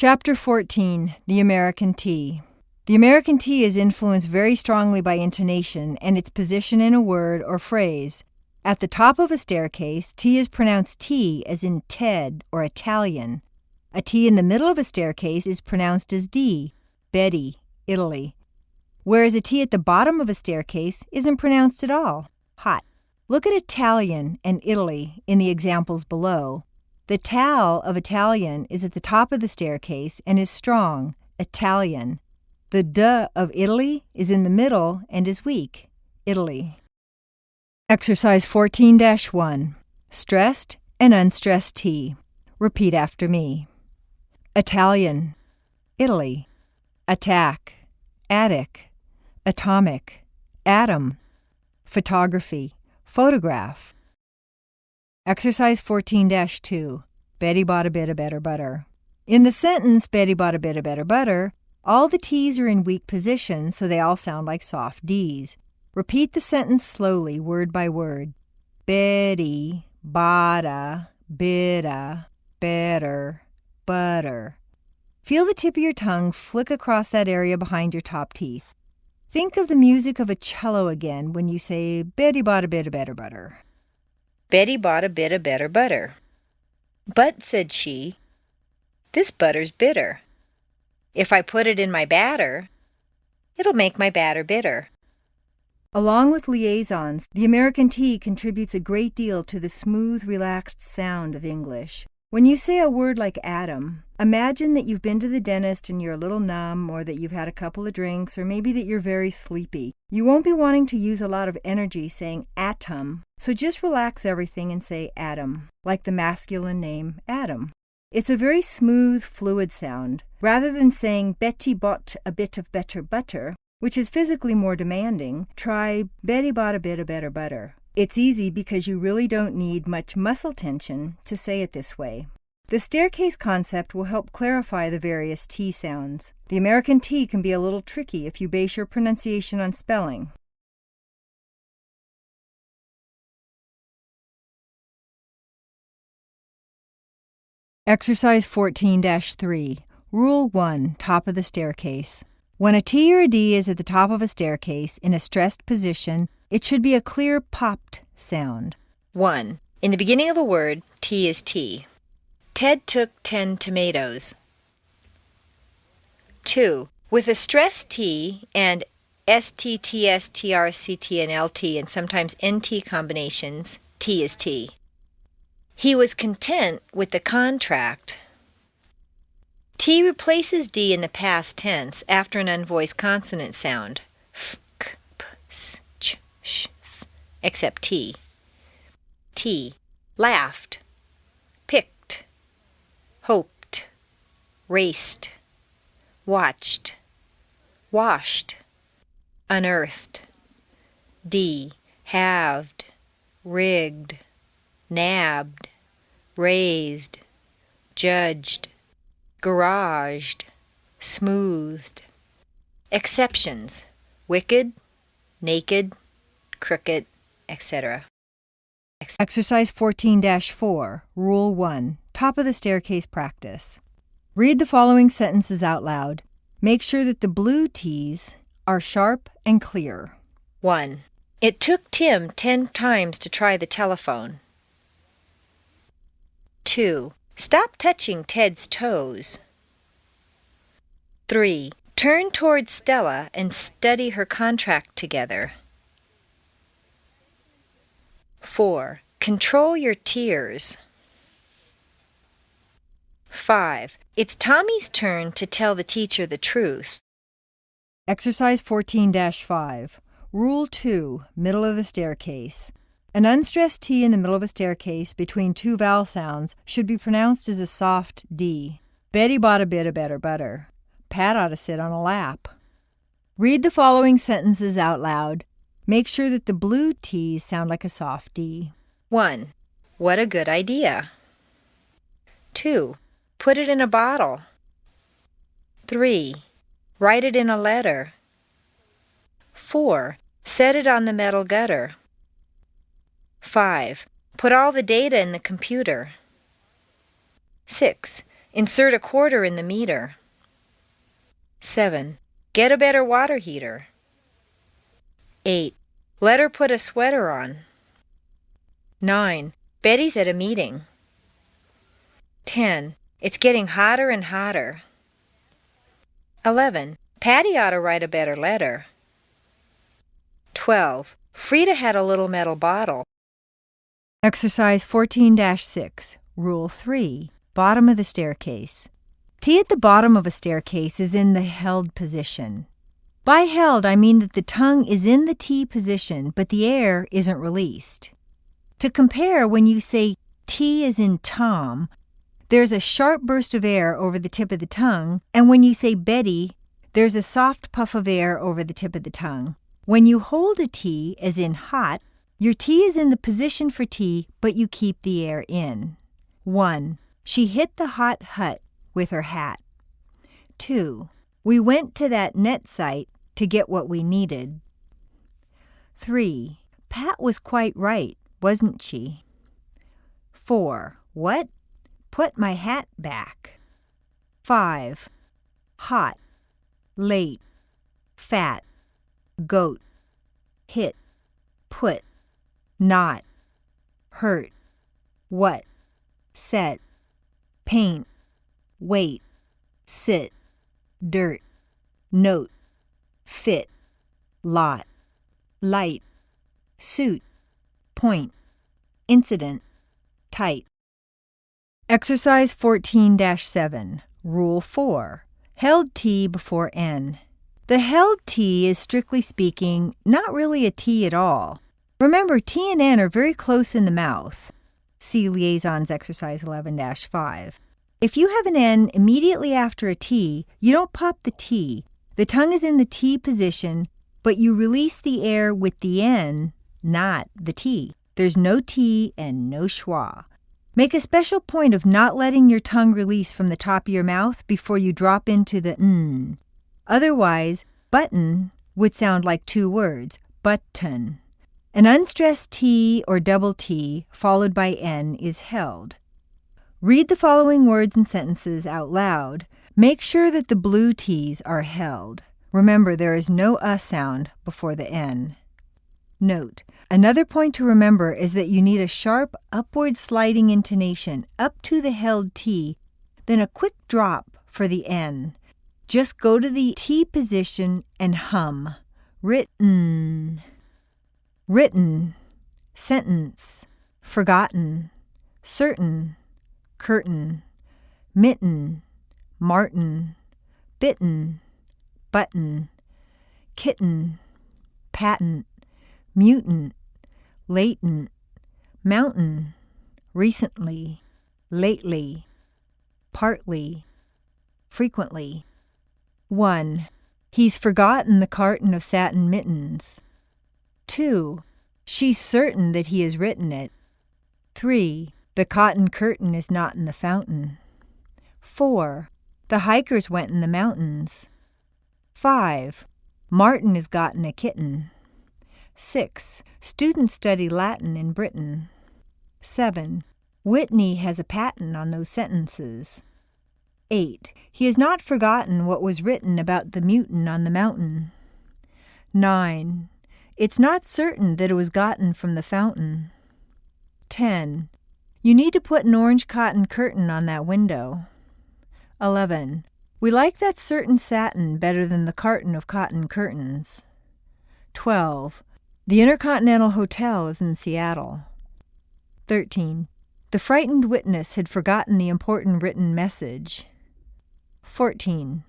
Chapter 14, The American T. The American T is influenced very strongly by intonation and its position in a word or phrase. At the top of a staircase, T is pronounced T as in Ted or Italian. A T in the middle of a staircase is pronounced as D, Betty, Italy. Whereas a T at the bottom of a staircase isn't pronounced at all, hot. Look at Italian and Italy in the examples below. The tal of Italian is at the top of the staircase and is strong, Italian. The d of Italy is in the middle and is weak, Italy. Exercise 14-1. Stressed and unstressed T. Repeat after me. Italian, Italy. Attack, attic. Atomic, atom. Photography, photograph. Exercise 14-2. Betty bought a bit of better butter. In the sentence, Betty bought a bit of better butter, all the T's are in weak position, so they all sound like soft D's. Repeat the sentence slowly, word by word. Betty bought a bit of better butter. Feel the tip of your tongue flick across that area behind your top teeth. Think of the music of a cello again when you say, Betty bought a bit of better butter. Betty bought a bit of better butter. But, said she, this butter's bitter. If I put it in my batter, it'll make my batter bitter. Along with liaisons, the American T contributes a great deal to the smooth, relaxed sound of English. When you say a word like atom, imagine that you've been to the dentist and you're a little numb, or that you've had a couple of drinks, or maybe that you're very sleepy. You won't be wanting to use a lot of energy saying atom, so just relax everything and say atom, like the masculine name Adam. It's a very smooth, fluid sound. Rather than saying Betty bought a bit of better butter, which is physically more demanding, try Betty bought a bit of better butter. It's easy because you really don't need much muscle tension to say it this way. The staircase concept will help clarify the various T sounds. The American T can be a little tricky if you base your pronunciation on spelling. Exercise 14-3. Rule 1, top of the staircase. When a T or a D is at the top of a staircase in a stressed position, it should be a clear popped sound. 1. In the beginning of a word, T is T. Ted took 10 tomatoes. 2. With a stressed T and ST, TS, TR, CT, and LT, and sometimes NT combinations, T is T. He was content with the contract. T replaces D in the past tense after an unvoiced consonant sound. F, k, p, s, ch, sh, f, except T. T. Laughed, picked, hoped, raced, watched, washed, unearthed. D. Halved, rigged, nabbed, raised, judged, garaged, smoothed. Exceptions: wicked, naked, crooked, etc. Exercise 14-4, Rule 1, top of the staircase practice. Read the following sentences out loud. Make sure that the blue T's are sharp and clear. 1. It took Tim 10 times to try the telephone. 2. Stop touching Ted's toes. 3. Turn toward Stella and study her contract together. 4. Control your tears. 5. It's Tommy's turn to tell the teacher the truth. Exercise 14-5, Rule 2, middle of the staircase. An unstressed T in the middle of a staircase between two vowel sounds should be pronounced as a soft D. Betty bought a bit of better butter. Pat ought to sit on a lap. Read the following sentences out loud. Make sure that the blue T's sound like a soft D. 1. What a good idea. 2. Put it in a bottle. 3. Write it in a letter. 4. Set it on the metal gutter. 5. Put all the data in the computer. 6. Insert a quarter in the meter. 7. Get a better water heater. 8. Let her put a sweater on. 9. Betty's at a meeting. 10. It's getting hotter and hotter. 11. Patty ought to write a better letter. 12. Frida had a little metal bottle. Exercise 14-6, Rule 3, bottom of the staircase. T at the bottom of a staircase is in the held position. By held, I mean that the tongue is in the T position, but the air isn't released. To compare, when you say T is in Tom, there's a sharp burst of air over the tip of the tongue, and when you say Betty, there's a soft puff of air over the tip of the tongue. When you hold a T, as in hot, your T is in the position for T, but you keep the air in. 1. She hit the hot hut with her hat. 2. We went to that net site to get what we needed. 3. Pat was quite right, wasn't she? 4. What? Put my hat back. 5. Hot, late, fat, goat, hit, put, not, hurt, what, set, paint, wait, sit, dirt, note, fit, lot, light, suit, point, incident, tight. Exercise 14-7, Rule 4, held T before N. The held T is, strictly speaking, not really a T at all. Remember, T and N are very close in the mouth. See Liaisons Exercise 11-5. If you have an N immediately after a T, you don't pop the T. The tongue is in the T position, but you release the air with the N, not the T. There's no T and no schwa. Make a special point of not letting your tongue release from the top of your mouth before you drop into the N. Otherwise, button would sound like two words, button. An unstressed T or double T followed by N is held. Read the following words and sentences out loud. Make sure that the blue T's are held. Remember, there is no sound before the N. Note, another point to remember is that you need a sharp upward sliding intonation up to the held T, then a quick drop for the N. Just go to the T position and hum. Written, written, sentence, forgotten, certain, curtain, mitten, Martin, bitten, button, kitten, patent, mutant, latent, mountain, recently, lately, partly, frequently. 1. He's forgotten the carton of satin mittens. 2. She's certain that he has written it. 3. The cotton curtain is not in the fountain. 4. The hikers went in the mountains. 5. Martin has gotten a kitten. 6. Students study Latin in Britain. 7. Whitney has a patent on those sentences. 8. He has not forgotten what was written about the mutant on the mountain. 9. It's not certain that it was gotten from the fountain. 10. You need to put an orange cotton curtain on that window. 11. We like that certain satin better than the carton of cotton curtains. 12. The Intercontinental Hotel is in Seattle. 13. The frightened witness had forgotten the important written message. 14.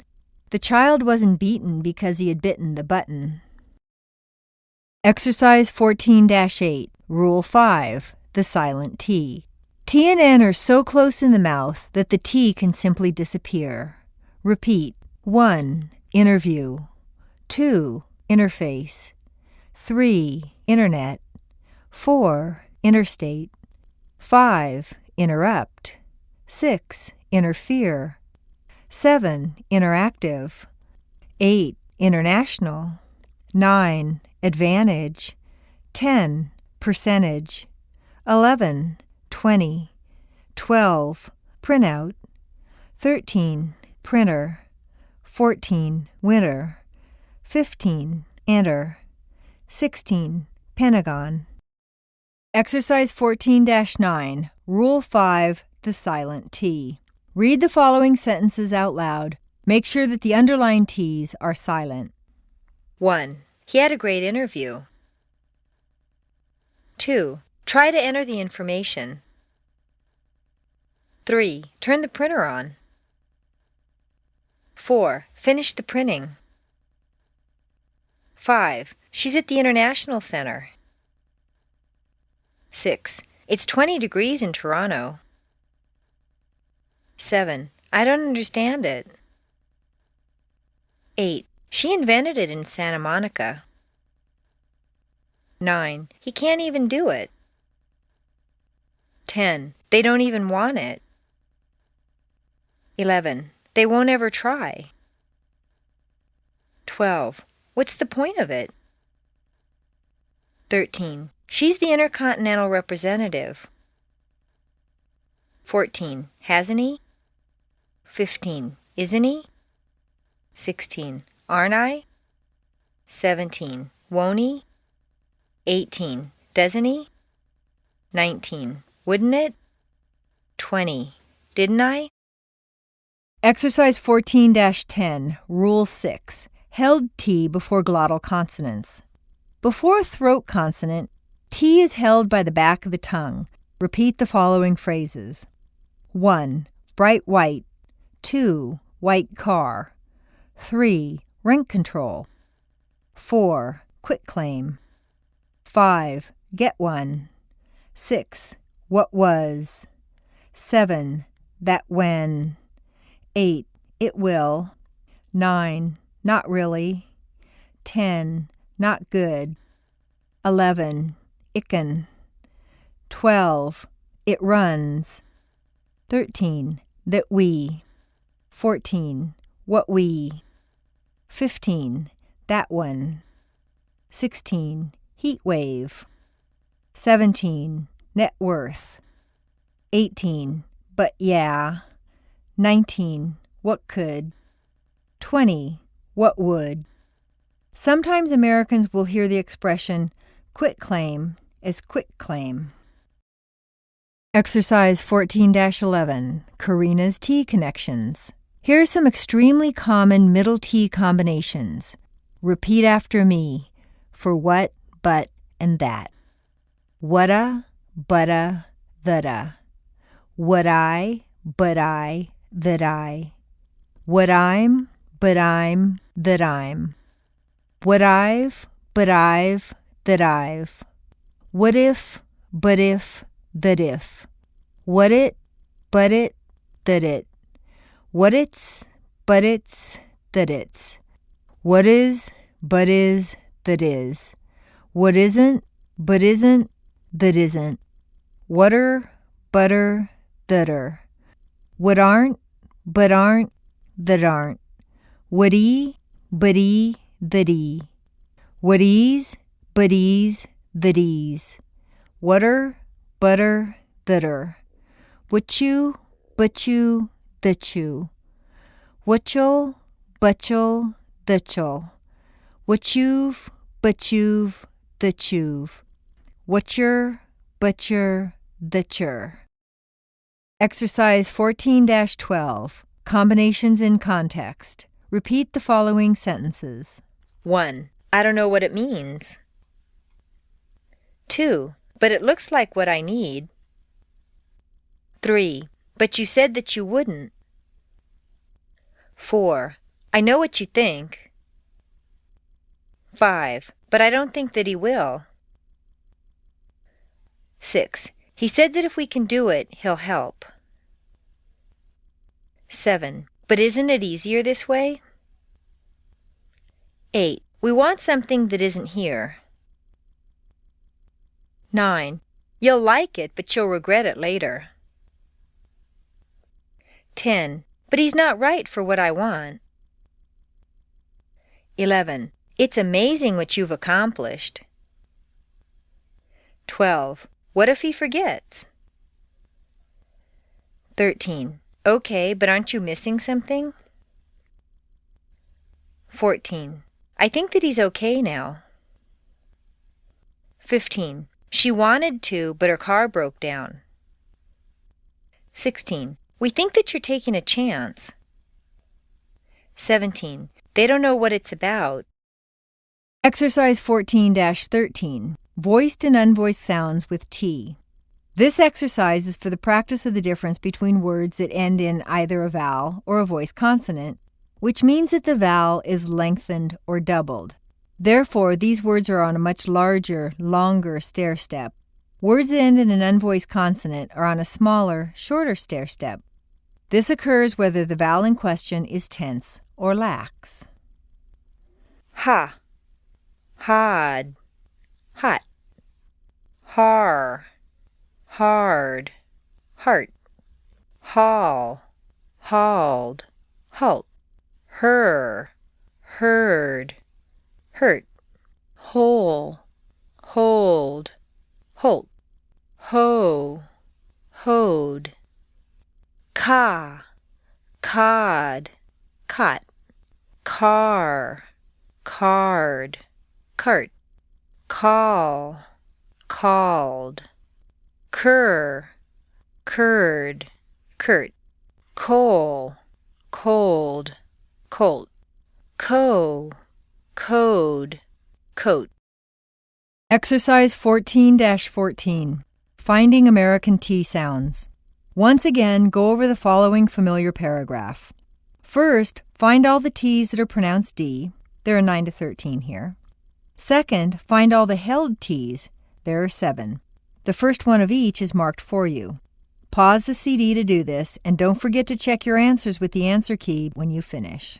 The child wasn't beaten because he had bitten the button. Exercise 14-8, Rule 5, the silent T. T and N are so close in the mouth that the T can simply disappear. Repeat. 1. Interview. 2. Interface. 3. Internet. 4. Interstate. 5. Interrupt. 6. Interfere. 7. Interactive. 8. International. 9. Advantage. 10. Percentage. 11. 20. 12. Printout. 13. Printer. 14. Winter. 15. Enter. 16. Pentagon. Exercise 14-9. Rule 5. The silent T. Read the following sentences out loud. Make sure that the underlined T's are silent. 1. He had a great interview. 2. Try to enter the information. 3. Turn the printer on. 4. Finish the printing. 5. She's at the International Center. 6. It's 20 degrees in Toronto. 7. I don't understand it. 8. She invented it in Santa Monica. 9. He can't even do it. 10. They don't even want it. 11. They won't ever try. 12. What's the point of it? 13. She's the intercontinental representative. 14. Hasn't he? 15. Isn't he? 16. Aren't I? 17. Won't he? 18. Doesn't he? 19. Wouldn't it? 20. Didn't I? Exercise 14-10. Rule 6. Held T before glottal consonants. Before a throat consonant, T is held by the back of the tongue. Repeat the following phrases. 1. Bright white. 2. White car. 3. Rent control. 4. Quitclaim. 5. Get one. 6. What was. 7. That when. 8. It will. 9. Not really. 10. Not good. 11. It can. 12. It runs. 13. That we. 14. What we. 15. That one. 16. Heat wave. 17. Net worth. 18. But yeah. 19. What could. 20. What would. Sometimes Americans will hear the expression quitclaim as quitclaim. Exercise 14-11. Karina's T connections. Here are some extremely common middle T combinations. Repeat after me for what, but, and that. Whata, butta, thutta. What I, but I, that I. What I'm, but I'm, that I'm. What I've, but I've, that I've. What if, but if, that if. What it, but it, that it. What it's, but it's, that it's. What is, but is, that is. What isn't, but isn't, that isn't. Whatter, butter, thatter. What aren't, but aren't, that aren't. What but that What ease, but ease, that ease. Water, butter, thatter. What you, but you, that you. What you'll, that you'll. What you've, but you've, that you've. What you're, but you're, that you're. Exercise 14-12. Combinations in context. Repeat the following sentences. 1. I don't know what it means. 2. But it looks like what I need. 3. But you said that you wouldn't. 4. I know what you think. 5. But I don't think that he will. 6. He said that if we can do it, he'll help. 7. But isn't it easier this way? 8. We want something that isn't here. 9. You'll like it, but you'll regret it later. 10. But he's not right for what I want. 11. It's amazing what you've accomplished. 12. What if he forgets? 13. Okay, but aren't you missing something? 14. I think that he's okay now. 15. She wanted to, but her car broke down. 16. We think that you're taking a chance. 17. They don't know what it's about. Exercise 14-13. Voiced and unvoiced sounds with T. This exercise is for the practice of the difference between words that end in either a vowel or a voiced consonant, which means that the vowel is lengthened or doubled. Therefore, these words are on a much larger, longer stair step. Words that end in an unvoiced consonant are on a smaller, shorter stair step. This occurs whether the vowel in question is tense or lax. Ha, hod, hot, har, hard, heart, haul, hauled, halt, her, heard, hurt, whole, hold, holt, hoe, hoed, ca, cod, cot, car, card, cart, call, called, cur, curd, curt, coal, cold, colt, co, code, coat. Exercise 14-14. Finding American T sounds. Once again, go over the following familiar paragraph. First, find all the T's that are pronounced D. There are 9 to 13 here. Second, find all the held T's. There are 7. The first one of each is marked for you. Pause the CD to do this, and don't forget to check your answers with the answer key when you finish.